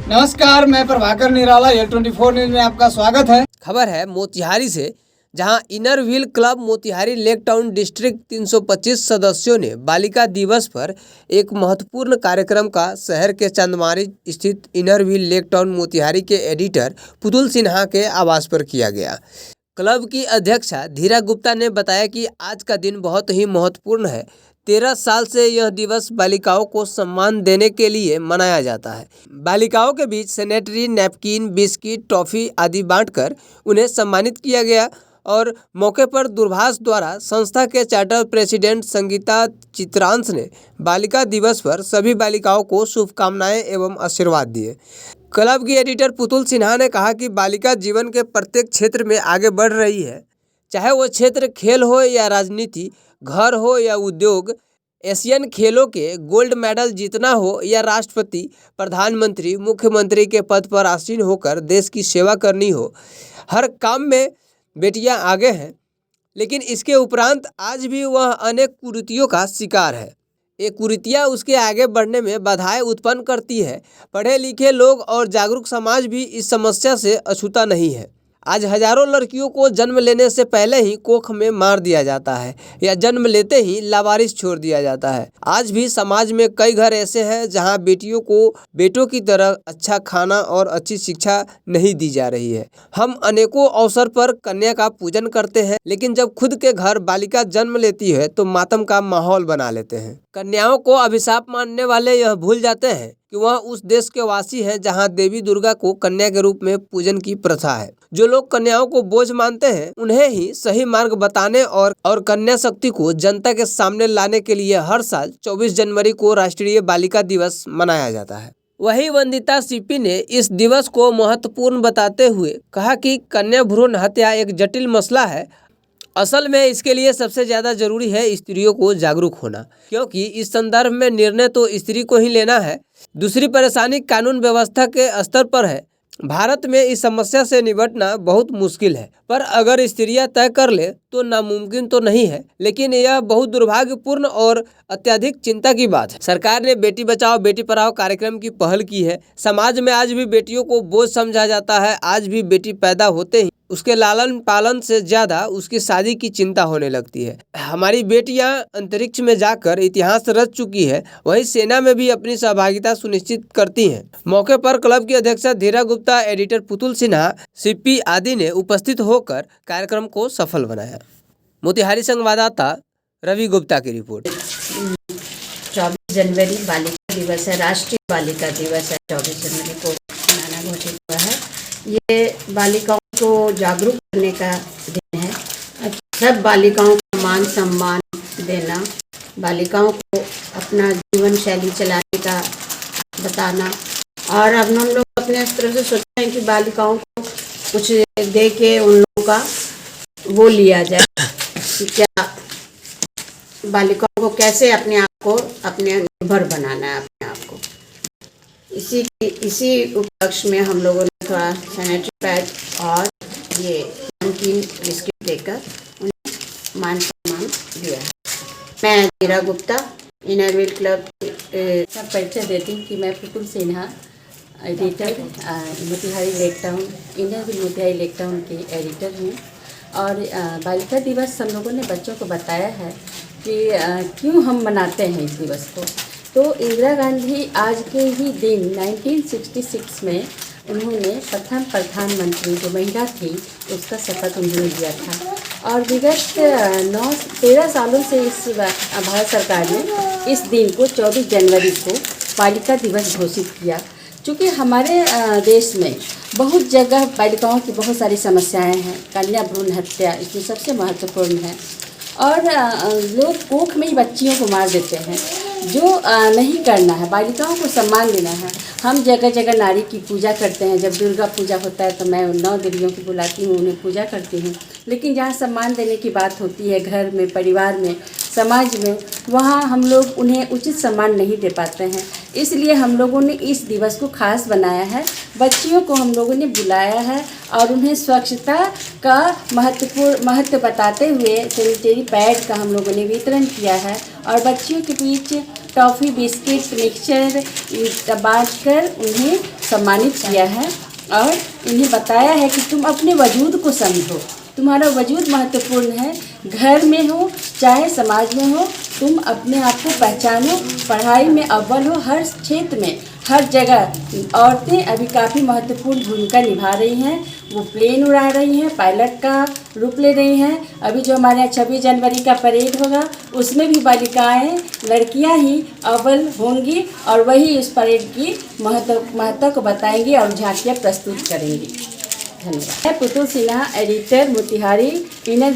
नमस्कार, मैं प्रभाकर निराला, L24 news में आपका स्वागत है। खबर है मोतिहारी से, जहां inner wheel club Motihari lake town district 325 सदस्यों ने बालिका दिवस पर एक महत्वपूर्ण कार्यक्रम का शहर के चंदमारी स्थित inner wheel lake town Motihari के एडिटर पुतुल सिन्हा के आवास पर किया गया। क्लब की अध्यक्षा धीरा गुप्ता ने बताया कि आज का दिन बहुत ही महत्वपूर्ण है। 13 साल से यह दिवस बालिकाओं को सम्मान देने के लिए मनाया जाता है। बालिकाओं के बीच सैनिटरी नैपकिन, बिस्किट, टॉफी आदि बांटकर उन्हें सम्मानित किया गया और मौके पर दूरभाष द्वारा संस्था के चार्टर प्रेसिडेंट संगीता चित्रांश ने बालिका दिवस पर सभी बालिकाओं को शुभकामनाएं एवं आशीर्वाद दिए। क्लब की एडिटर पुतुल सिन्हा ने कहा कि बालिका जीवन के प्रत्येक क्षेत्र में आगे बढ़ रही है, चाहे वो क्षेत्र खेल हो या राजनीति, घर हो या उद्योग, एशियन खेलों के गोल्ड मेडल जीतना हो या राष्ट्रपति, प्रधानमंत्री, मुख्यमंत्री के पद पर आसीन होकर देश की सेवा करनी हो, हर काम में बेटियां आगे हैं। लेकिन इसके उपरांत आज भी वह अनेक कुरीतियों का शिकार है। ये कुरीतियाँ उसके आगे बढ़ने में बाधाएं उत्पन्न करती है। पढ़े लिखे लोग और जागरूक समाज भी इस समस्या से अछूता नहीं है। आज हजारों लड़कियों को जन्म लेने से पहले ही कोख में मार दिया जाता है या जन्म लेते ही लावारिस छोड़ दिया जाता है। आज भी समाज में कई घर ऐसे हैं जहां बेटियों को बेटों की तरह अच्छा खाना और अच्छी शिक्षा नहीं दी जा रही है। हम अनेकों अवसर पर कन्या का पूजन करते हैं, लेकिन जब खुद के घर बालिका जन्म लेती है तो मातम का माहौल बना लेते हैं। कन्याओं को अभिशाप मानने वाले यह भूल जाते हैं कि वह उस देश के वासी हैं जहां देवी दुर्गा को कन्या के रूप में पूजन की प्रथा है। जो लोग कन्याओं को बोझ मानते हैं, उन्हें ही सही मार्ग बताने और कन्या शक्ति को जनता के सामने लाने के लिए हर साल 24 जनवरी को राष्ट्रीय बालिका दिवस मनाया जाता है। वहीं वंदिता सीपी ने इस दिवस को महत्वपूर्ण बताते हुए कहा कि कन्या भ्रूण हत्या एक जटिल मसला है। असल में इसके लिए सबसे ज़्यादा जरूरी है स्त्रियों को जागरूक होना, क्योंकि इस संदर्भ में निर्णय तो स्त्री को ही लेना है। दूसरी परेशानी कानून व्यवस्था के स्तर पर है। भारत में इस समस्या से निपटना बहुत मुश्किल है, पर अगर स्त्रियां तय कर ले तो नामुमकिन तो नहीं है, लेकिन यह बहुत दुर्भाग्यपूर्ण और अत्यधिक चिंता की बात है। सरकार ने बेटी बचाओ बेटी पढ़ाओ कार्यक्रम की पहल की है। समाज में आज भी बेटियों को बोझ समझा जाता है। आज भी बेटी पैदा होते ही उसके लालन पालन से ज्यादा उसकी शादी की चिंता होने लगती है। हमारी बेटियां अंतरिक्ष में जाकर इतिहास रच चुकी है, वहीं सेना में भी अपनी सहभागिता सुनिश्चित करती हैं। मौके पर क्लब की अध्यक्षा धीरा गुप्ता, एडिटर पुतुल सिन्हा, सीपी आदि ने उपस्थित होकर कार्यक्रम को सफल बनाया। मोतिहारी संवाददाता रवि गुप्ता की रिपोर्ट। 24 जनवरी बालिका दिवस है, राष्ट्रीय बालिका दिवस है। 24 जनवरी को मनाना घोषित हुआ है। ये बालिकाओं को जागरूक करने का दिन है। सब बालिकाओं को मान सम्मान देना, बालिकाओं को अपना जीवन शैली चलाने का बताना, और अब हम लोग अपने तरफ से सोचते हैं कि बालिकाओं को कुछ दे के उन लोगों का वो लिया जाए कि क्या बालिकाओं को कैसे अपने आप को अपने निर्भर बनाना है अपने आप को। इसी उपलक्ष्य में हम लोगों ने थोड़ा सैनिटरी पैड और ये नमकीन बिस्किट देकर उन्हें मान सम्मान दिया है। मैं धीरा गुप्ता, इनर व्हील क्लब का परिचय देती हूँ कि मैं Putul Sinha, editor Motihari lake town, inner wheel Motihari lake town की एडिटर हूँ। और बालिका दिवस हम लोगों ने बच्चों को बताया है कि क्यों हम मनाते हैं इस दिवस को। तो इंदिरा गांधी आज के ही दिन 1966 में उन्होंने प्रथम प्रधानमंत्री जो महिला थी उसका शपथ उन्होंने लिया था, और विगत 13 सालों से इस भारत सरकार ने इस दिन को 24 जनवरी को बालिका दिवस घोषित किया। चूँकि हमारे देश में बहुत जगह बालिकाओं की बहुत सारी समस्याएं हैं। कन्या भ्रूण हत्या इसमें सबसे महत्वपूर्ण है, और लोग कोख में ही बच्चियों को मार देते हैं। जो नहीं करना है, बालिकाओं को सम्मान देना है। हम जगह जगह नारी की पूजा करते हैं। जब दुर्गा पूजा होता है तो मैं 9 देवियों की बुलाती हूँ, उन्हें पूजा करती हूँ। लेकिन जहाँ सम्मान देने की बात होती है, घर में, परिवार में, समाज में, वहाँ हम लोग उन्हें उचित सम्मान नहीं दे पाते हैं। इसलिए हम लोगों ने इस दिवस को खास बनाया है। बच्चियों को हम लोगों ने बुलाया है और उन्हें स्वच्छता का महत्व बताते हुए सैनिटरी पैड का हम लोगों ने वितरण किया है, और बच्चियों के बीच टॉफ़ी, बिस्किट, मिक्सचर बांटकर उन्हें सम्मानित किया है और उन्हें बताया है कि तुम अपने वजूद को समझो, तुम्हारा वजूद महत्वपूर्ण है। घर में हो चाहे समाज में हो, तुम अपने आप को पहचानो, पढ़ाई में अव्वल हो। हर क्षेत्र में, हर जगह औरतें अभी काफ़ी महत्वपूर्ण भूमिका निभा रही हैं। वो प्लेन उड़ा रही हैं, पायलट का रूप ले रही हैं। अभी जो हमारे यहाँ 26 जनवरी का परेड होगा, उसमें भी बालिकाएं, लड़कियां ही अव्वल होंगी और वही उस परेड की महत्व को बताएंगी और झांकियाँ प्रस्तुत करेंगी। धन्यवाद। मैं पुतुल सिन्हा, एडिटर, मोतिहारी इनर